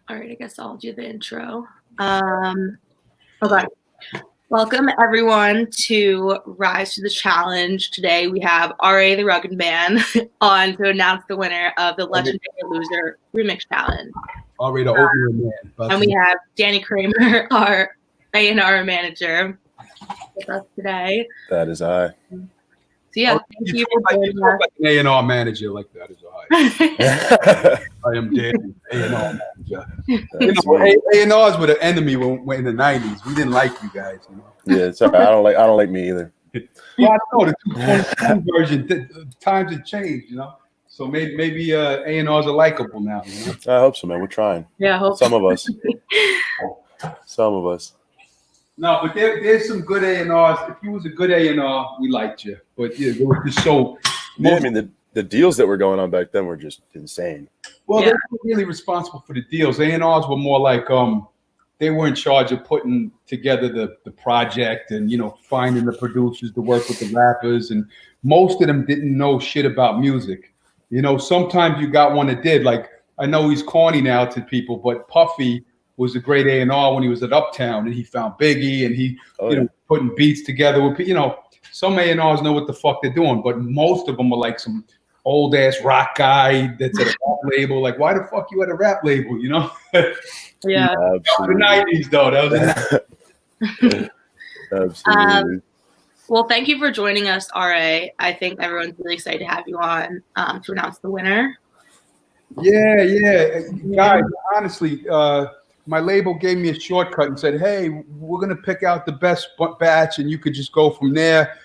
All right, I guess I'll do the intro. Okay. Welcome everyone to Rise to the Challenge. Today we have RA the Rugged Man on to announce the winner of the Legendary Loser Remix Challenge. RA the Oatmeal Man. And we have Danny Kramer, our A&R manager, with us today. That is I. So yeah, thank you for joining us. Like an A&R manager, like that is I. I am Danny, A&R manager. A&Rs were the enemy when in the '90s. We didn't like you guys. You know? Yeah, sorry. I don't like me either. Well, I know the 2.1 version. Times have changed, you know. So maybe A&Rs are likable now. You know? I hope so, man. We're trying. Yeah, hopefully. Some of us. Some of us. No, but there's some good A&Rs. If you was a good A&R, we liked you. But yeah, they were just so. Yeah, I mean the deals that were going on back then were just insane. Well, they were really responsible for the deals. A&Rs were more like they were in charge of putting together the project and finding the producers to work with the rappers, and most of them didn't know shit about music. Sometimes you got one that did. Like, I know he's corny now to people, but Puffy was a great A&R when he was at Uptown, and he found Biggie, and he putting beats together with some A&Rs know what the fuck they're doing, but most of them are like some old ass rock guy that's at a rap label. Like, why the fuck you at a rap label? Yeah. That was the '90s though. That was Absolutely. Well, thank you for joining us, RA. I think everyone's really excited to have you on to announce the winner. Yeah. Guys, honestly, my label gave me a shortcut and said, hey, we're going to pick out the best batch and you could just go from there.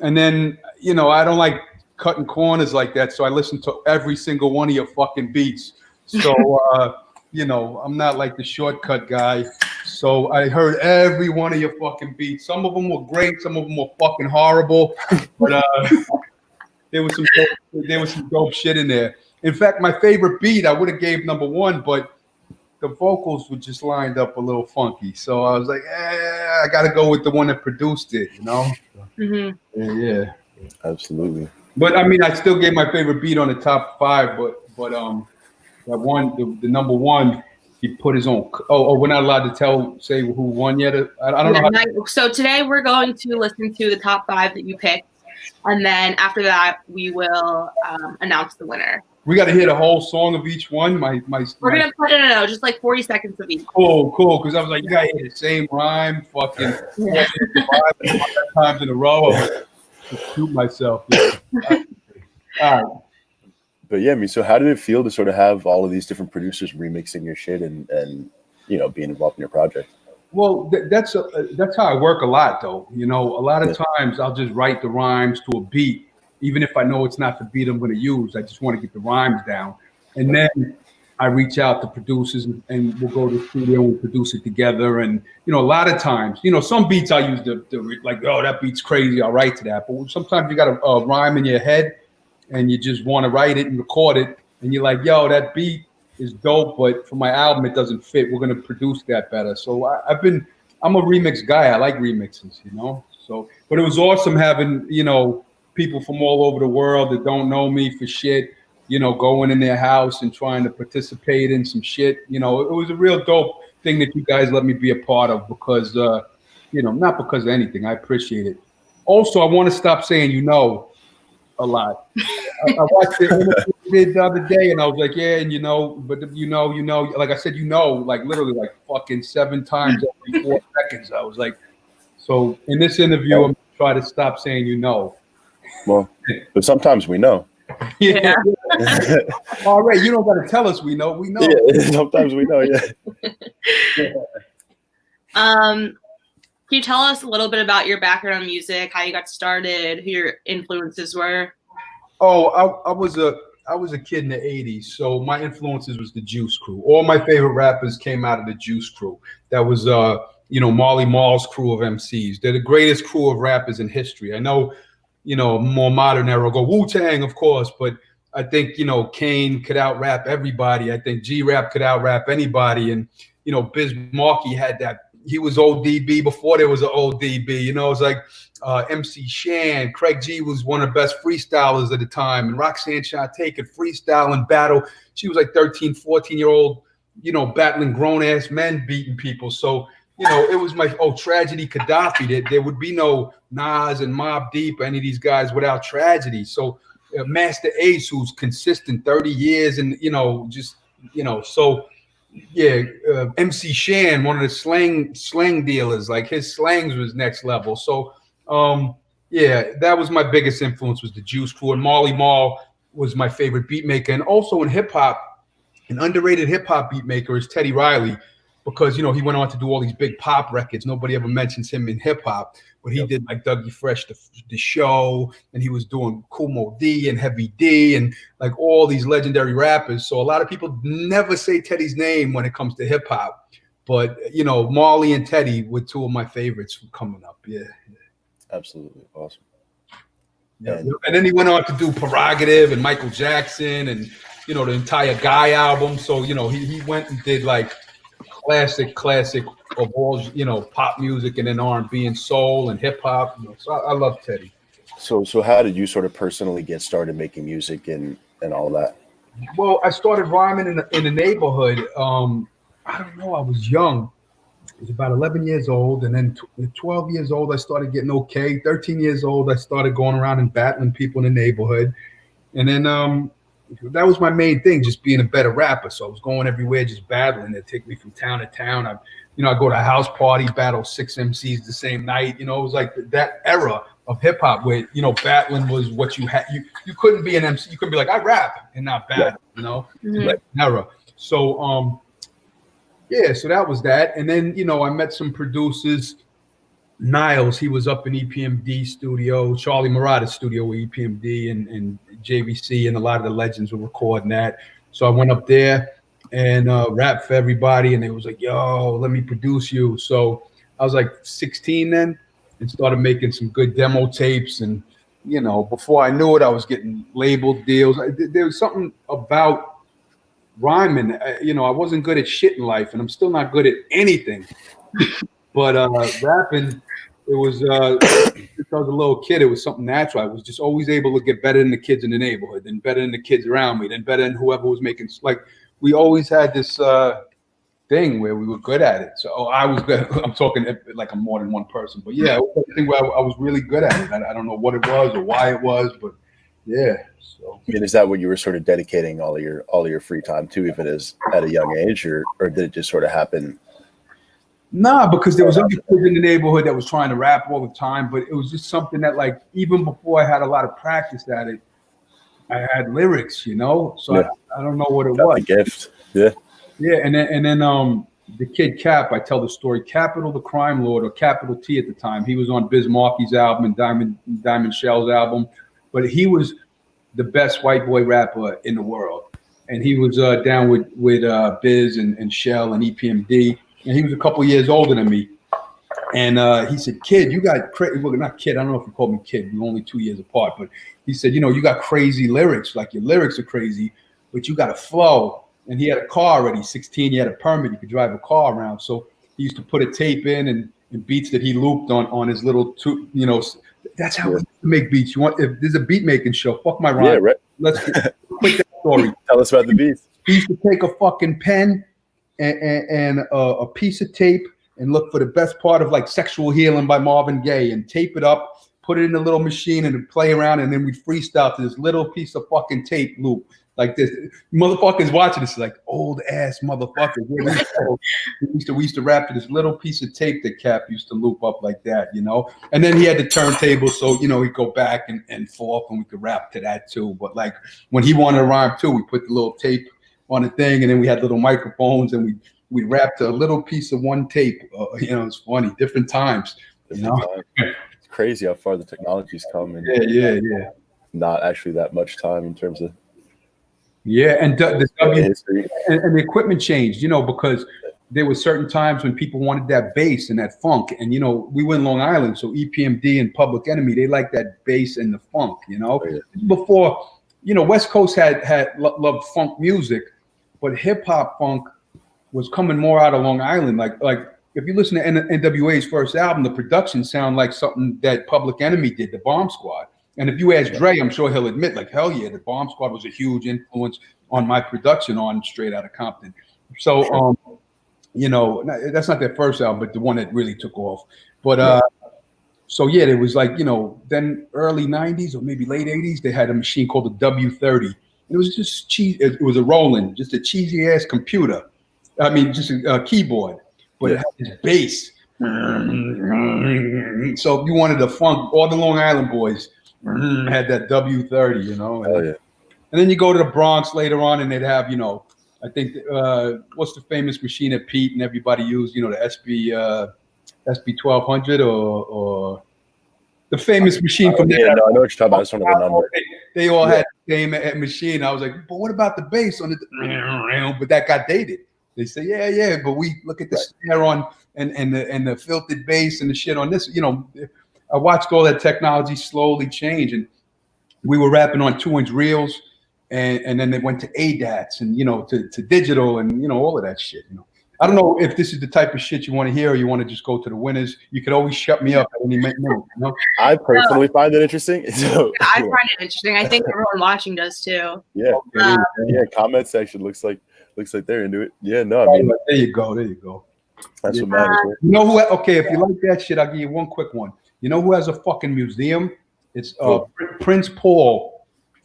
And then, I don't like cutting corners like that. So I listened to every single one of your fucking beats. So, I'm not like the shortcut guy. So I heard every one of your fucking beats. Some of them were great. Some of them were fucking horrible. But there was some dope shit in there. In fact, my favorite beat, I would have gave number one, but the vocals were just lined up a little funky. So I was like, I got to go with the one that produced it, Mm-hmm. Yeah. Absolutely. But I mean, I still gave my favorite beat on the top five, but that one, the number one, he put his own. We're not allowed to say who won yet. I don't know. So today we're going to listen to the top five that you picked, and then after that we will announce the winner. We got to hear the whole song of each one. We're gonna put it just like 40 seconds of each. Cool. Because I was like, you got to hear the same rhyme, fucking 5 times in a row. Shoot myself. Yeah. All right. But yeah, I mean, so how did it feel to sort of have all of these different producers remixing your shit and being involved in your project? Well, that's how I work a lot, though. A lot of times I'll just write the rhymes to a beat, even if I know it's not the beat I'm going to use. I just want to get the rhymes down, and then I reach out to producers and we'll go to the studio and produce it together. And a lot of times, some beats I use the like, oh, that beat's crazy, I'll write to that. But sometimes you got a rhyme in your head and you just want to write it and record it, and you're like, yo, that beat is dope, but for my album it doesn't fit. We're gonna produce that better. So I'm a remix guy. I like remixes, So, but it was awesome having people from all over the world that don't know me for shit, going in their house and trying to participate in some shit. It was a real dope thing that you guys let me be a part of because, not because of anything. I appreciate it. Also, I want to stop saying a lot. I watched it the other day and I was like, yeah, and but like I said, like literally like fucking 7 times every 4 seconds. I was like, so in this interview, I'm gonna try to stop saying Well, but sometimes we know. Yeah. All right, you don't got to tell us we know. We know. Yeah, sometimes we know, yeah. Can you tell us a little bit about your background in music, how you got started, who your influences were? Oh, I was a kid in the '80s, so my influences was the Juice Crew. All my favorite rappers came out of the Juice Crew. That was Marley Marl's crew of MCs. They're the greatest crew of rappers in history. I know, more modern era go Wu-Tang, of course, but I think Kane could out rap everybody. I think G-Rap could out rap anybody, and Biz Markie had that. He was ODB before there was an ODB. It was like MC Shan. Craig G was one of the best freestylers at the time. And Roxanne Shante could freestyle and battle. She was like 13, 14-year-old, battling grown ass men beating people. So, it was my Tragedy Gaddafi. There would be no Nas and Mobb Deep, any of these guys without Tragedy. So Master Ace, who's consistent 30 years, and MC Shan, one of the slang dealers, like his slangs was next level. So that was my biggest influence, was the Juice Crew, and Marley Marl was my favorite beat maker. And also in hip hop, an underrated hip hop beat maker is Teddy Riley, because he went on to do all these big pop records. Nobody ever mentions him in hip hop, but he did like Dougie Fresh, the Show, and he was doing Kool Moe Dee and Heavy D and like all these legendary rappers. So a lot of people never say Teddy's name when it comes to hip hop, but Marley and Teddy were two of my favorites coming up. Yeah. Absolutely awesome. Yeah. And then he went on to do Prerogative and Michael Jackson and the entire Guy album. So he went and did like classic of all pop music, and then R&B and soul and hip hop. So I love Teddy. So how did you sort of personally get started making music and all of that? Well, I started rhyming in the neighborhood. I don't know. I was young. I was about 11 years old, and then 12 years old, I started getting okay. 13 years old, I started going around and battling people in the neighborhood, and then that was my main thing, just being a better rapper. So I was going everywhere, just battling. They'd take me from town to town. I go to a house party, battle 6 MCs the same night. It was like that era of hip hop where, battling was what you had. You couldn't be an MC. You couldn't be like, I rap and not battle, like era. So, so that was that. And then, I met some producers. Niles, he was up in EPMD studio, Charlie Murata's studio with EPMD and JVC, and a lot of the legends were recording that. So I went up there and rapped for everybody, and they was like, yo, let me produce you. So I was like 16 then, and started making some good demo tapes. And, before I knew it, I was getting labeled deals. There was something about rhyming. I wasn't good at shit in life, and I'm still not good at anything. But rapping, it was since I was a little kid, it was something natural. I was just always able to get better than the kids in the neighborhood, then better than the kids around me, then better than whoever was making. Like, we always had this thing where we were good at it. So I was good. I'm talking like I'm more than one person, but yeah, it was a thing where I was really good at it. I don't know what it was or why it was, but yeah. So I mean, is that what you were sort of dedicating all of your free time to, even as at a young age, or did it just sort of happen? Nah, because there was other kids in the neighborhood that was trying to rap all the time, but it was just something that, like, even before I had a lot of practice at it, I had lyrics, So yeah. I don't know what it was. The gift, yeah. Yeah, and then the kid Cap, I tell the story, Capital the Crime Lord, or Capital T at the time. He was on Biz Markie's album and Diamond Shell's album, but he was the best white boy rapper in the world, and he was down with Biz and Shell and EPMD. And he was a couple years older than me. And he said, kid, you got crazy. Well, not kid. I don't know if he called me kid. We were only 2 years apart. But he said, you got crazy lyrics. Like, your lyrics are crazy, but you got a flow. And he had a car already. 16, he had a permit. He could drive a car around. So he used to put a tape in and beats that he looped on his little that's how we used to make beats. If there's a beat making show, fuck my rhyme. Yeah, right. Let's quick that story. Tell us about the beats. He used to take a fucking pen and a piece of tape and look for the best part of like Sexual Healing by Marvin Gaye and tape it up, put it in a little machine and play around, and then we'd freestyle to this little piece of fucking tape loop like this. Motherfuckers watching this like, old ass motherfuckers. We used to rap to this little piece of tape that Cap used to loop up like that, And then he had the turntable, so he'd go back and forth, and we could rap to that too. But like when he wanted to rhyme too, we put the little tape on the thing, and then we had little microphones, and we rapped a little piece of one tape. It's funny, different times. It's crazy how far the technology's come, and yeah. Not actually that much time in terms of and the equipment changed, because there were certain times when people wanted that bass and that funk, and we were in Long Island, so EPMD and Public Enemy, they like that bass and the funk, Before, West Coast had loved funk music. But hip hop funk was coming more out of Long Island. Like if you listen to NWA's first album, the production sound like something that Public Enemy did, the Bomb Squad. And if you ask Dre, I'm sure he'll admit, like, hell yeah, the Bomb Squad was a huge influence on my production on Straight Outta Compton. So, you know, that's not their first album, but the one that really took off. But so yeah, there was like, you know, then early 90s or maybe late 80s, they had a machine called the W30. It was just cheese. It was a Roland, just a cheesy ass computer. I mean, just a keyboard, but it had this bass. So if you wanted the funk, all the Long Island boys had that W30, you know. Oh yeah. And then you go to the Bronx later on, and they'd have, you know, I think what's the famous machine that Pete and everybody used? You know, the SB 1200 or the famous machine from yeah, no, I know what you're talking about. I just don't know the number. They all had the same machine. I was like, but what about the bass on the? But that got dated. They say, yeah, but we look at the snare on and the filtered bass and the shit on this. You know, I watched all that technology slowly change, and we were rapping on 2-inch reels, and then they went to ADATs and, you know, to digital and, you know, all of that shit. You know, I don't know if this is the type of shit you want to hear or you want to just go to the winners. You could always shut me up at any minute. You know? I personally find it interesting. So, I find it interesting. I think everyone watching does too. Yeah, comment section looks like they're into it. Yeah, no, I mean, there you go. That's what matters. You know who? Okay, if you like that shit, I'll give you one quick one. You know who has a fucking museum? It's Prince Paul.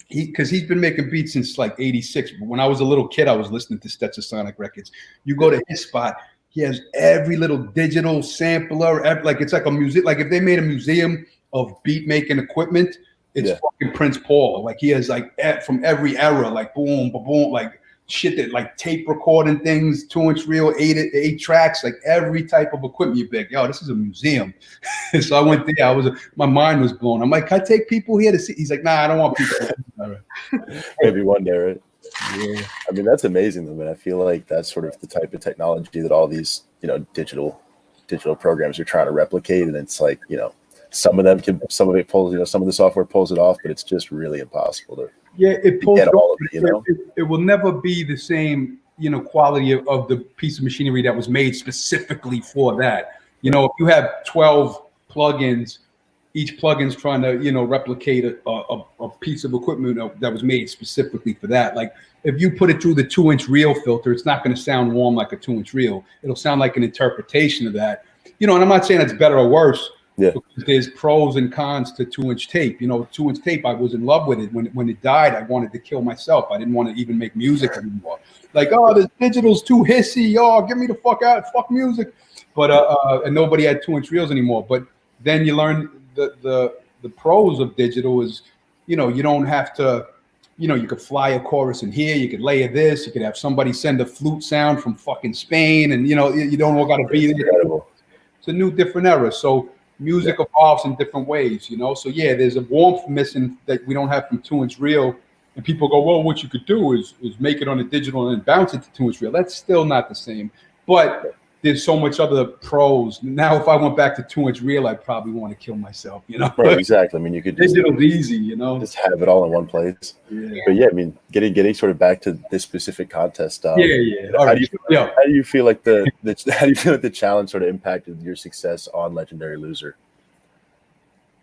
Because he's been making beats since like '86. When I was a little kid, I was listening to Stetsasonic records. You go to his spot, he has every little digital sampler. Like it's like a music. Like if they made a museum of beat making equipment, it's fucking Prince Paul. Like he has like from every era, like boom, boom, like shit that like tape recording things, 2-inch reel, eight tracks, like every type of equipment. You big, yo, this is a museum. So I went there. My mind was blown. I'm like, can I take people here to see? He's like, nah, I don't want people. Maybe one day, right? Yeah. I mean, that's amazing though, man. I feel like that's sort of the type of technology that all these, you know, digital programs are trying to replicate. And it's like, you know, some of it pulls, you know, some of the software pulls it off, but it's just really impossible to it pulls get all of it, you know? It will never be the same, you know, quality of the piece of machinery that was made specifically for that. You know, if you have 12 plugins, each plugin's trying to, you know, replicate a piece of equipment that was made specifically for that. Like if you put it through the 2-inch reel filter, it's not going to sound warm like a 2-inch reel. It'll sound like an interpretation of that. You know, and I'm not saying it's better or worse. Yeah. Because there's pros and cons to 2-inch tape. You know, 2-inch tape, I was in love with it. When it died, I wanted to kill myself. I didn't want to even make music anymore. Like, oh, the digital's too hissy. Oh, get me the fuck out. Fuck music. But and nobody had 2-inch reels anymore. But then you learn the pros of digital is, you know, you don't have to, you know, you could fly a chorus in here. You could layer this. You could have somebody send a flute sound from fucking Spain, and you know, you don't all got to be there. It's a new, different era. So music evolves in different ways, you know. So yeah, there's a warmth missing that we don't have from 2-inch reel. And people go, well, what you could do is make it on a digital and then bounce it to 2-inch reel. That's still not the same. But there's so much other pros. Now, if I went back to 2-inch reel, I'd probably want to kill myself, you know. Right, exactly. I mean, you could just digital's easy, you know. Just have it all in one place. Yeah. But yeah, I mean, getting sort of back to this specific contest. All right. How do you feel like the challenge sort of impacted your success on Legendary Loser?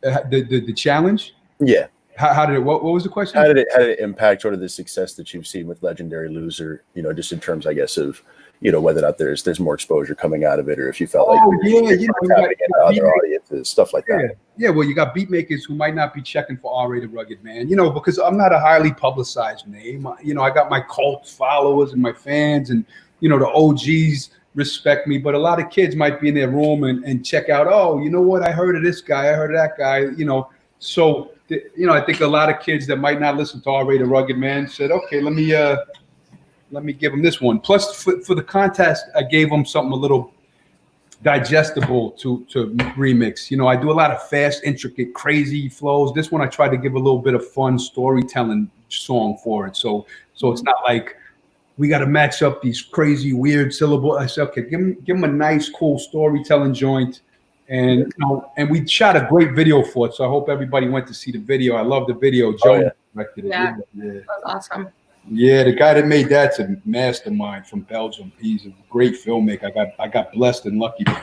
The challenge? Yeah. How did it? What was the question? How did it impact sort of the success that you've seen with Legendary Loser? You know, just in terms, I guess, of, you know, whether or not there's more exposure coming out of it, or if you felt like you tapping into other audiences, stuff like that. Yeah, well, you got beat makers who might not be checking for R.A. the Rugged Man, you know, because I'm not a highly publicized name. You know, I got my cult followers and my fans, and you know, the OGs respect me, but a lot of kids might be in their room and check out, oh, you know what, I heard of this guy, I heard of that guy, you know. So, you know, I think a lot of kids that might not listen to R.A. the Rugged Man said, okay, let me give them this one. Plus, for the contest, I gave them something a little digestible to remix. You know, I do a lot of fast, intricate, crazy flows. This one, I tried to give a little bit of fun storytelling song for it. So it's not like we got to match up these crazy, weird syllables. I said, okay, give them a nice, cool storytelling joint. And you know, and we shot a great video for it. So I hope everybody went to see the video. I love the video. Joe directed it. Yeah, that was awesome. Yeah, the guy that made that's a mastermind from Belgium. He's a great filmmaker. I got blessed and lucky to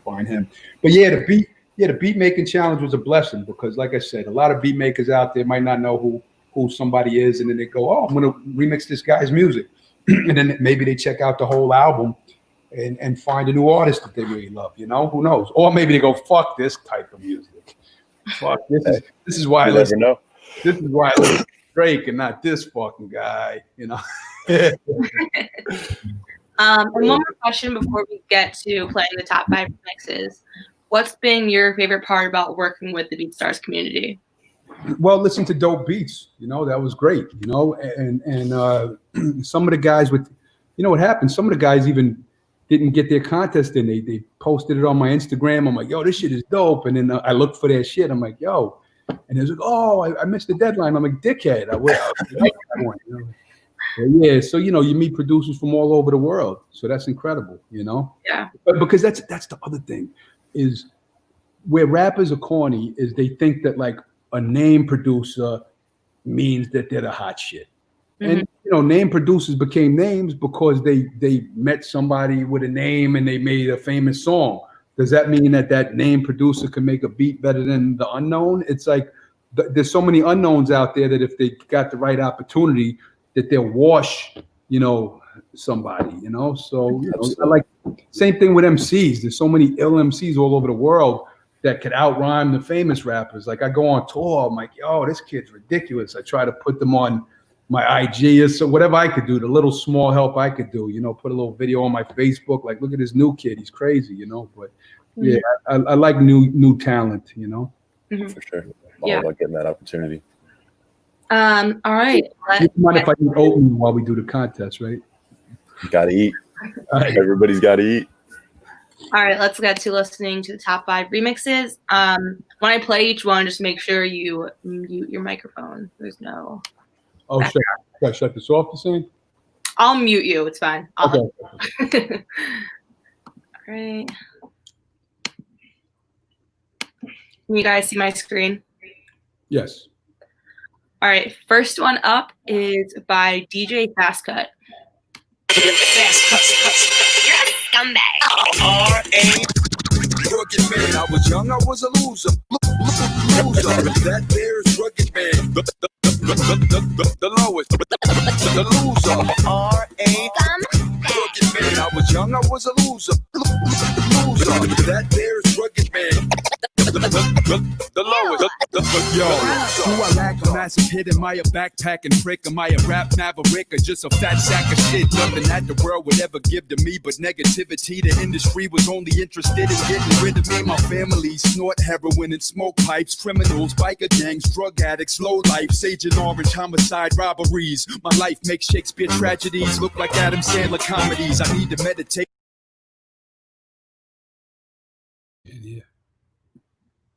find him. But yeah, the the beat making challenge was a blessing because, like I said, a lot of beat makers out there might not know who somebody is, and then they go, "Oh, I'm going to remix this guy's music," and then maybe they check out the whole album and find a new artist that they really love. You know, who knows? Or maybe they go, "Fuck this type of music. Fuck this is why I listen. Know. This is why I listen to Drake and not this fucking guy." You know. And one more question before we get to playing the top 5 remixes. What's been your favorite part about working with the BeatStars community? Well, listen to dope beats. You know, that was great. You know, and some of the guys with, you know, what happened? Some of the guys even didn't get their contest in. They posted it on my Instagram. I'm like, yo, this shit is dope. And then I looked for their shit. I'm like, yo, and it was like, oh, I missed the deadline. I'm like, dickhead. I like that one, you know? Yeah, so you know, you meet producers from all over the world, so that's incredible, you know. Yeah. But because that's the other thing, is where rappers are corny is they think that like a name producer means that they're the hot shit, and you know, name producers became names because they met somebody with a name and they made a famous song. Does that mean that name producer can make a beat better than the unknown? It's like there's so many unknowns out there that if they got the right opportunity, that they'll wash, you know, somebody, you know. So you know, I like same thing with MCs. There's so many ill MCs all over the world that could outrhyme the famous rappers. Like I go on tour, I'm like, yo, this kid's ridiculous. I try to put them on my IG or so whatever I could do, the little small help I could do, you know, put a little video on my Facebook, like look at this new kid, he's crazy, you know. But yeah, I like new talent, you know. For sure. All about getting that opportunity. All right. You mind if I eat oatmeal while we do the contest, right? You gotta eat. Everybody's gotta eat. All right, let's get to listening to the top 5 remixes. When I play each one, just make sure you mute your microphone. There's no. Oh, should I shut this off, the same? I'll mute you. It's fine. Okay. All right. Can you guys see my screen? Yes. All right, first one up is by DJ Fastcut. You're a scumbag. Rugged man, I was young, I was a loser. That there's rugged man. The lowest. The loser. Rugged man, I was young, I was a loser. That there's rugged man. The lowest. Yo, do I lack a massive hit? Am I a backpacking prick? Am I a rap maverick or just a fat sack of shit? Nothing that the world would ever give to me but negativity. The industry was only interested in getting rid of me. My family snort heroin and smoke pipes. Criminals, biker gangs, drug addicts, low life, sage and orange, homicide, robberies. My life makes Shakespeare tragedies look like Adam Sandler comedies. I need to meditate. Yeah.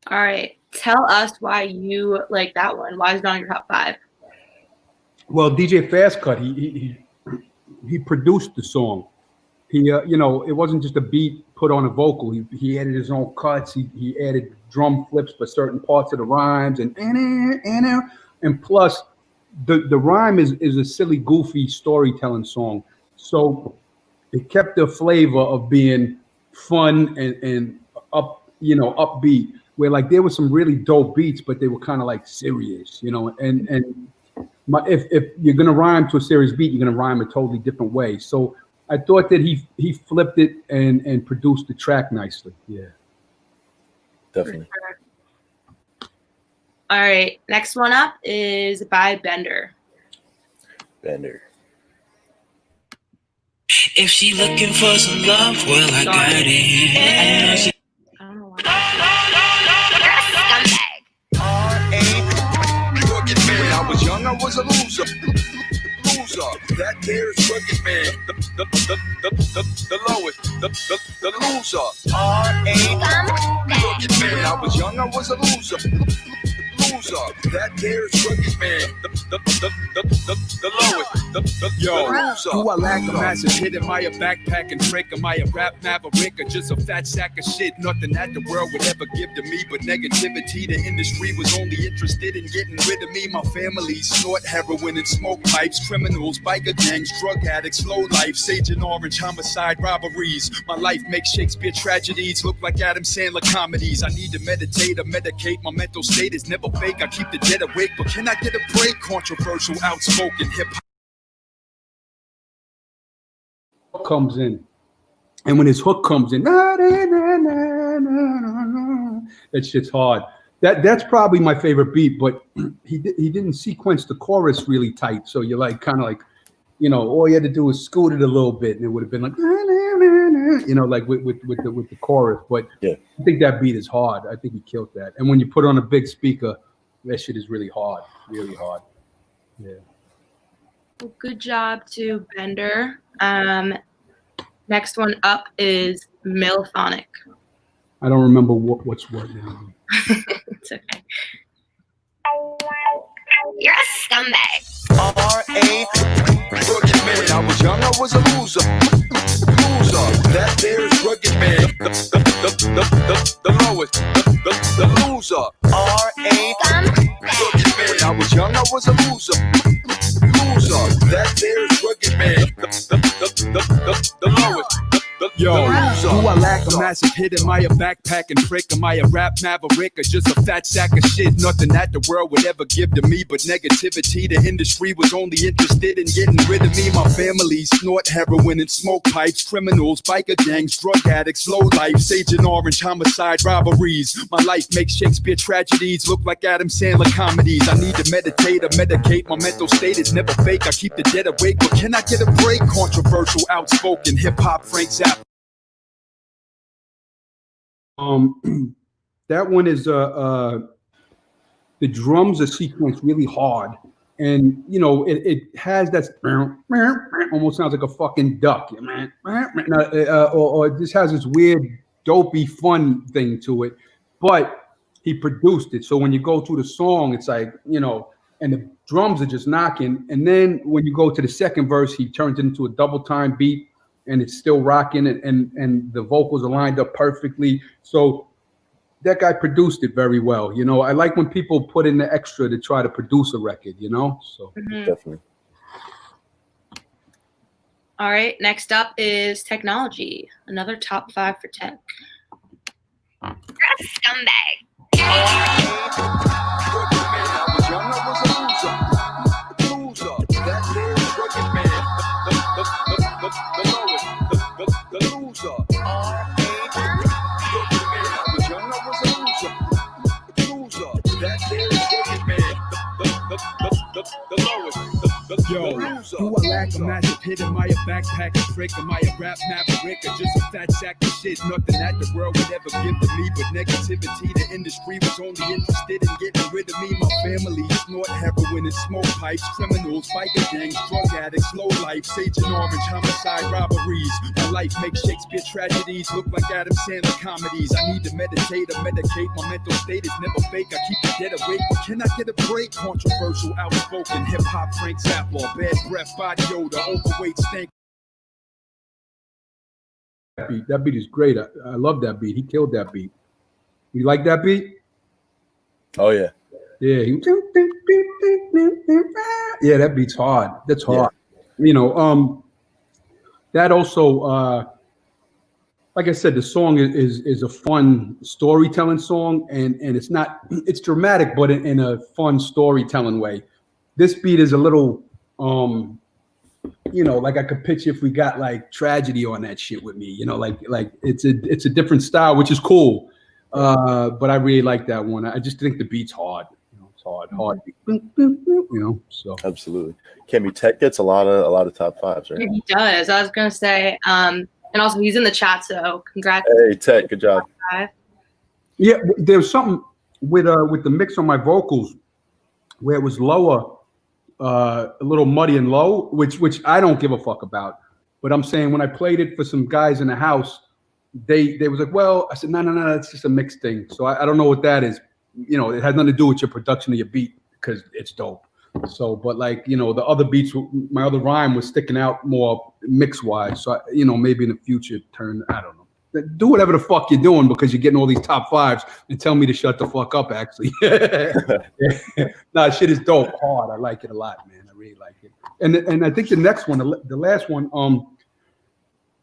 All right, tell us why you like that one. Why is it on your top 5? Well, DJ Fastcut, he produced the song. He, you know, it wasn't just a beat put on a vocal. He added his own cuts. He added drum flips for certain parts of the rhymes, and plus the rhyme is a silly, goofy storytelling song. So it kept the flavor of being fun and upbeat. Where like there were some really dope beats, but they were kind of like serious, you know. And if you're gonna rhyme to a serious beat, you're gonna rhyme a totally different way. So I thought that he flipped it and produced the track nicely. Yeah, Definitely. All right, next one up is by Bender. Bender. If she looking for some love, well, I got it. I don't know why. Rugged man, I was young, I was a loser. That there's rugged man. The lowest. The loser. Rugged man, I was young, I was a loser. loser. That there's rugged man. The lowest. Yo, The loser. do I lack a massive hit? Am I a backpacking trick? Am I a rap maverick or just a fat sack of shit? Nothing that the world would ever give to me but negativity. The industry was only interested in getting rid of me. My family snort heroin and smoke pipes. Criminals, biker gangs, drug addicts, low life, sage and orange, homicide, robberies. My life makes Shakespeare tragedies look like Adam Sandler comedies. I need to meditate or medicate. My mental state is never fake. I keep the dead awake, but can I get a break? Controversial, outspoken, hip hop. Comes in, and when his hook comes in, that shit's hard. That's probably my favorite beat, but he didn't sequence the chorus really tight, so you're like kind of like, you know, all you had to do was scoot it a little bit, and it would have been like, you know, like with the chorus. But Yeah. I think that beat is hard. I think he killed that. And when you put on a big speaker, that shit is really hard, really hard. Yeah. Well, good job to Bender. Next one up is Milphonic. I don't remember what's what now. It's okay. You're a scumbag. Rugged man. When I was young, I was a loser. Loser. That there's rugged man. The lowest. The loser. Rugged man. When I was young, I was a loser. Loser. That there's rugged man. The lowest. Yo, do I lack a massive hit? Am I a backpacking prick? Am I a rap maverick or just a fat sack of shit? Nothing that the world would ever give to me but negativity. The industry was only interested in getting rid of me. My family snort heroin and smoke pipes. Criminals, biker gangs, drug addicts, low life, sage and orange, homicide, robberies. My life makes Shakespeare tragedies look like Adam Sandler comedies. I need to meditate or medicate. My mental state is never fake. I keep the dead awake, but can I get a break? Controversial, outspoken, hip hop, Frank Zappa. That one is the drums are sequenced really hard, and you know it has that almost sounds like a fucking duck, or it just has this weird dopey fun thing to it. But he produced it, so when you go through the song, it's like, you know, and the drums are just knocking, and then when you go to the second verse, he turns it into a double time beat. And it's still rocking, and the vocals are lined up perfectly. So that guy produced it very well. You know, I like when people put in the extra to try to produce a record, you know? So Definitely. All right, next up is Technology, another top 5 for tech. You're a scumbag. Yo, do I lack a massive hit? Am I a backpacking trick? Am I a rap maverick or just a fat sack of shit? Nothing that the world would ever give to me but negativity. The industry was only interested in getting rid of me. My family snort heroin and smoke pipes. Criminals, biker gangs, drug addicts, low life, sage and orange, homicide, robberies. My life makes Shakespeare tragedies look like Adam Sandler comedies. I need to meditate or medicate. My mental state is never fake. I keep the dead awake, but can I get a break? Controversial, outspoken, hip hop, Frank Zappa, bad breath, body odor, overweight, stank. That beat is great. I love that beat. He killed that beat. You like that beat? Oh yeah. Yeah. Yeah, that beat's hard. That's hard. Yeah. You know, that also, like I said, the song is a fun storytelling song, and it's dramatic, but in a fun storytelling way. This beat is a little, you know, like I could picture if we got like tragedy on that shit with me, you know, like it's a different style, which is cool. But I really like that one. I just think the beat's hard. You know, it's hard. You know, so Absolutely. Kimmy, Tech gets a lot of top 5s, right? Yeah, he does. I was gonna say, and also he's in the chat, so congrats. Hey, Tech, good job. yeah, there's something with the mix on my vocals where it was lower, a little muddy and low, which I don't give a fuck about. But I'm saying when I played it for some guys in the house, they was like, well, I said, no, it's just a mix thing. So I don't know what that is. you know, it has nothing to do with your production of your beat because it's dope. So, but like, you know, the other beats, my other rhyme was sticking out more mix wise. So, you know, maybe in the future turn, I don't know. Do whatever the fuck you're doing because you're getting all these top fives and tell me to shut the fuck up, actually. Nah, shit is dope, hard. I like it a lot, man. I really like it. And I think the next one, the last one,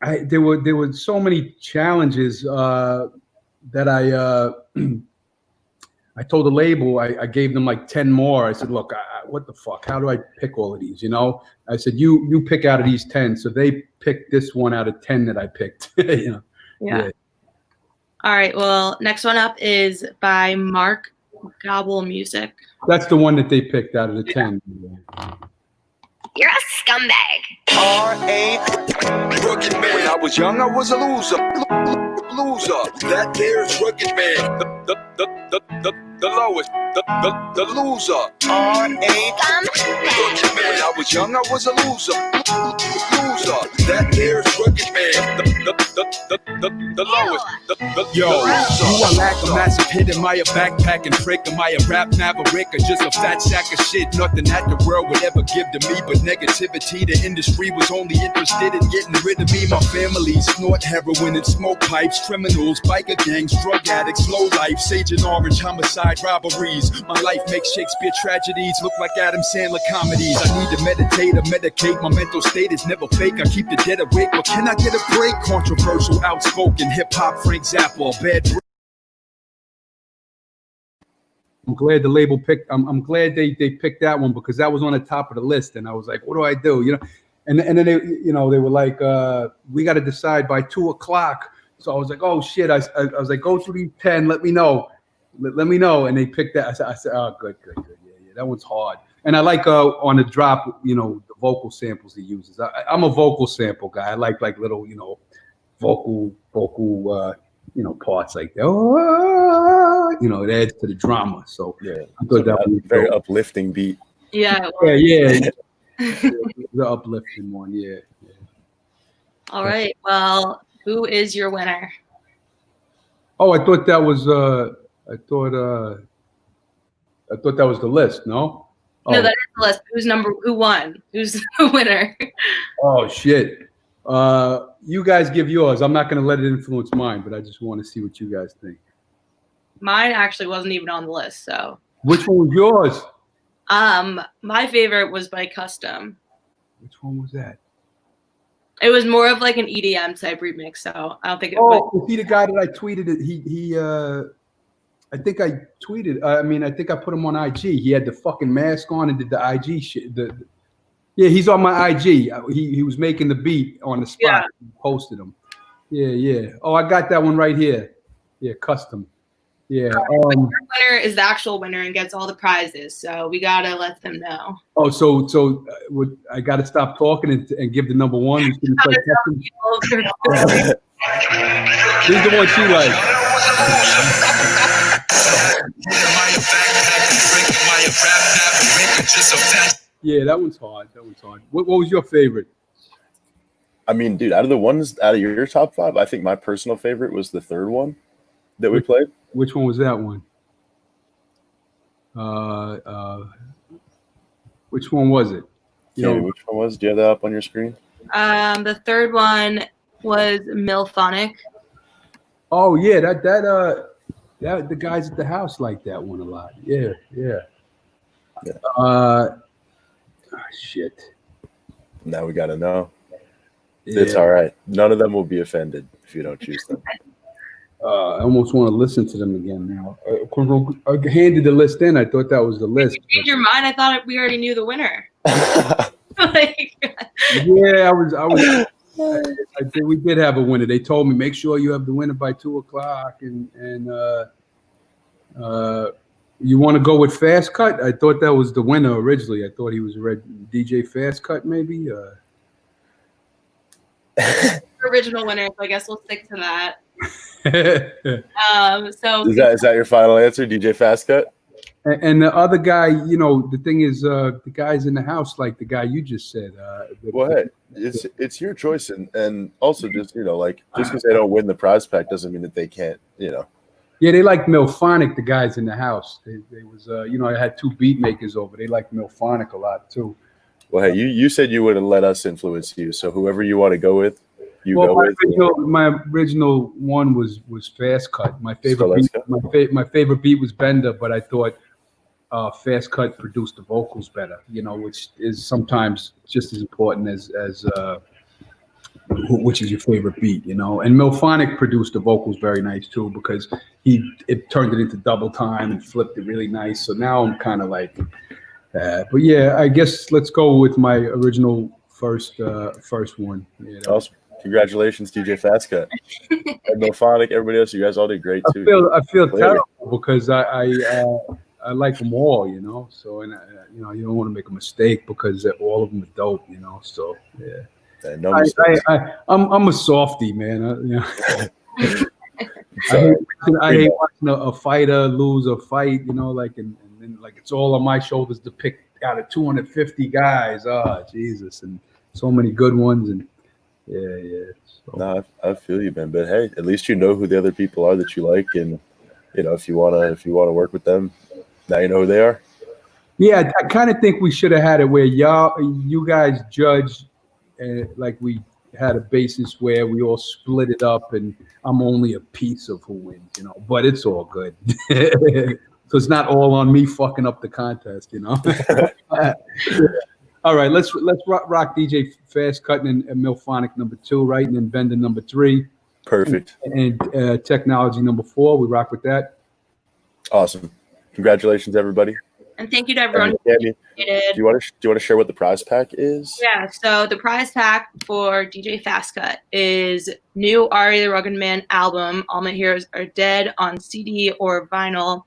there were so many challenges that I told the label, I gave them like 10 more. I said, look, what the fuck? How do I pick all of these? You know, I said, you pick out of these 10. So they picked this one out of 10 that I picked. You know. Yeah. All right. Well, next one up is by Mark Gobble Music. That's the one that they picked out of the 10. You're a scumbag. Rugged man. When I was young, I was a loser. That there's rugged man. The lowest. The loser. Scumbag. Rugged man. When I was young, I was a loser. That there's rugged man. The lowest. Yo, the do I loser. lack a massive hit? Am I a backpacking prick? Am I a rap maverick or just a fat sack of shit? Nothing that the world would ever give to me but negativity. The industry was only interested in getting rid of me. My family snort heroin and smoke pipes. Criminals, biker gangs, drug addicts, low life, sage and orange, homicide, robberies. My life makes Shakespeare tragedies look like Adam Sandler comedies. I need to meditate or medicate. My mental state is never fake. I keep the dead awake, but can I get a break? Controversial, outspoken, hip-hop, Frank Zappa, bad. I'm glad the label picked. I'm glad they picked that one because that was on the top of the list, and I was like, what do I do? You know, and then they, you know, they were like, we got to decide by 2:00. So I was like, oh shit. I was like, go through these 10. Let me know. Let me know. And they picked that. I said, oh, good. Yeah. That one's hard. And I like on the drop, you know, the vocal samples he uses. I'm a vocal sample guy. I like little, you know, vocal, you know, parts like that. Oh, you know, it adds to the drama. So Yeah, I thought that was very dope. uplifting beat. Yeah. Yeah. The uplifting one. Yeah. All right. Well, who is your winner? Oh, I thought that was I thought that was the list. No. No, that is the list. Who won? Who's the winner? Oh shit. You guys give yours. I'm not gonna let it influence mine, but I just want to see what you guys think. Mine actually wasn't even on the list. So, Which one was yours? my favorite was by Custom. Which one was that? It was more of like an EDM type remix. So I don't think it was. Oh, was he the guy that I tweeted it? He I think I tweeted. I think I put him on IG. He had the fucking mask on and did the IG shit. Yeah, he's on my IG. He was making the beat on the spot. Yeah. Posted him. Yeah. Oh, I got that one right here. Yeah, Custom. Yeah. Your winner is the actual winner and gets all the prizes. So we gotta let them know. Oh, so I got to stop talking and give the number one. Who's gonna play Custom? He's the one she likes. Yeah, that one's hard. What was your favorite? I mean, dude, out of your top 5, I think my personal favorite was the third one that we played. Which one was that one? Which one was it? Candy, which one was? Do you have that up on your screen? The third one was Milphonic. Oh yeah, that the guys at the house like that one a lot. Yeah. Shit. Now we gotta know. Yeah. It's all right. None of them will be offended if you don't choose them. I almost want to listen to them again now. I handed the list in. I thought that was the list. Did you change your mind? I thought we already knew the winner. Yeah, I was. I think we did have a winner. They told me make sure you have the winner by 2:00, and you want to go with Fast Cut? I thought that was the winner originally. I thought he was DJ Fast Cut, maybe. Original winner, so I guess we'll stick to that. So Is that your final answer, DJ Fast Cut? And the other guy, you know, the thing is, the guys in the house, like the guy you just said. Well, hey, it's your choice, and also just, you know, like, just because they don't win the prize pack doesn't mean that they can't, you know, Yeah, they like Milphonic, the guys in the house. They was, I had 2 beat makers over. They like Milphonic a lot too. Well, hey, you said you wouldn't let us influence you, so whoever you want to go with, my original one was Fast Cut. My favorite let's beat, my favorite beat was Bender, but I thought Fast Cut produced the vocals better. Which is sometimes just as important as which is your favorite beat. And Milphonic produced the vocals very nice too, because it turned it into double time and flipped it really nice. So now I'm kind of like, but yeah, I guess let's go with my original first one. Awesome. Congratulations, DJ Fast Cut. And Milphonic, everybody else, you guys all did great too. I feel terrible because I like them all, So and you don't want to make a mistake because all of them are dope, So yeah. No I'm a softie, man. I hate watching a fighter lose a fight, and then like it's all on my shoulders to pick out of 250 guys. Oh, Jesus, and so many good ones, and yeah. So. No, I feel you, man. But hey, at least you know who the other people are that you like, and if you wanna work with them, now you know who they are. Yeah, I kind of think we should have had it where you guys judge. Like we had a basis where we all split it up, and I'm only a piece of who wins, But it's all good, so it's not all on me fucking up the contest, All right, let's rock DJ Fast Cut and Milphonic number 2, right, and then Bender number 3. Perfect. And Technology number 4. We rock with that. Awesome. Congratulations, everybody. And thank you to everyone who Tammy, do you want to share what the prize pack is? Yeah, so the prize pack for DJ Fast Cut is new Ari the Rugged Man album, All My Heroes Are Dead, on CD or vinyl.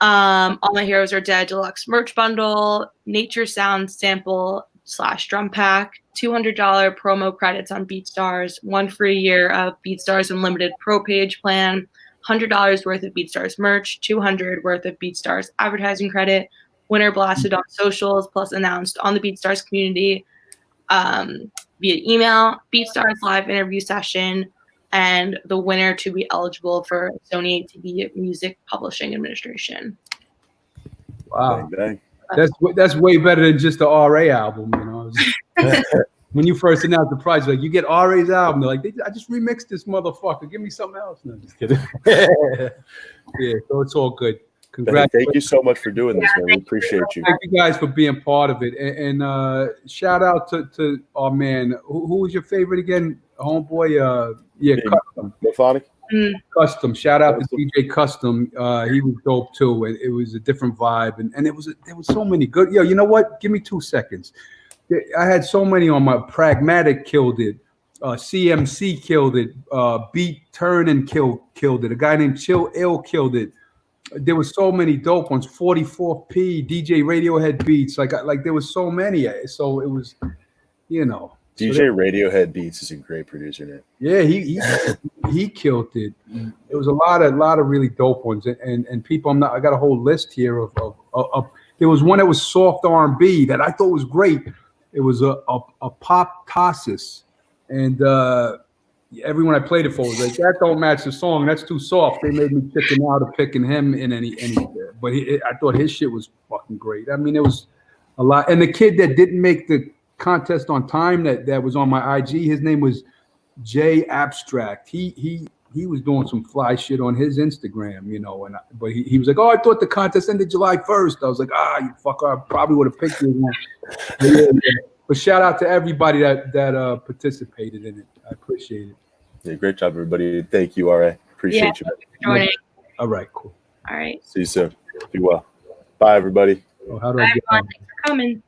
All My Heroes Are Dead deluxe merch bundle, Nature Sound sample / drum pack, $200 promo credits on BeatStars, 1 free year of BeatStars Unlimited Pro Page plan, $100 worth of BeatStars merch, $200 worth of BeatStars advertising credit, winner blasted on socials, plus announced on the BeatStars community via email, BeatStars live interview session, and the winner to be eligible for Sony ATV Music Publishing Administration. Wow, dang. That's way better than just the RA album, When you first announced the prize, like you get RA's album, they're like, I just remixed this motherfucker. Give me something else. No, just kidding. Yeah, so it's all good. Congratulations. Thank you so much for doing this, man. We appreciate you. Thank you guys for being part of it. And shout out to our man. Who was your favorite again? Homeboy? Custom. Milphonic? Custom. Shout out to DJ Custom. He was dope too. And it was a different vibe. And there was so many good. Yo, you know what? Give me 2 seconds. I had so many on my Pragmatic killed it. CMC killed it. Beat Turn and killed it. A guy named Chill Ill killed it. There was so many dope ones. 44P, DJ Radiohead beats. Like there was so many. So it was, DJ Radiohead Beats is a great producer, man. Yeah, he killed it. It was a lot of really dope ones, and people. I got a whole list here of. There was one that was soft R&B that I thought was great. It was a pop Tassis, and everyone I played it for was like, that don't match the song. That's too soft. They made me chicken out of picking him in any. But I thought his shit was fucking great. I mean, it was a lot. And the kid that didn't make the contest on time that was on my IG, his name was Jay Abstract. He was doing some fly shit on his Instagram, but he was like, oh, I thought the contest ended July 1st. I was like, you fucker, I probably would have picked you. But shout out to everybody that participated in it. I appreciate it. Yeah, great job, everybody. Thank you, RA. Appreciate you. Joining. All right, cool. All right. See you soon. Be well. Bye, everybody. Oh, how do Bye, I get everyone. Thanks for coming.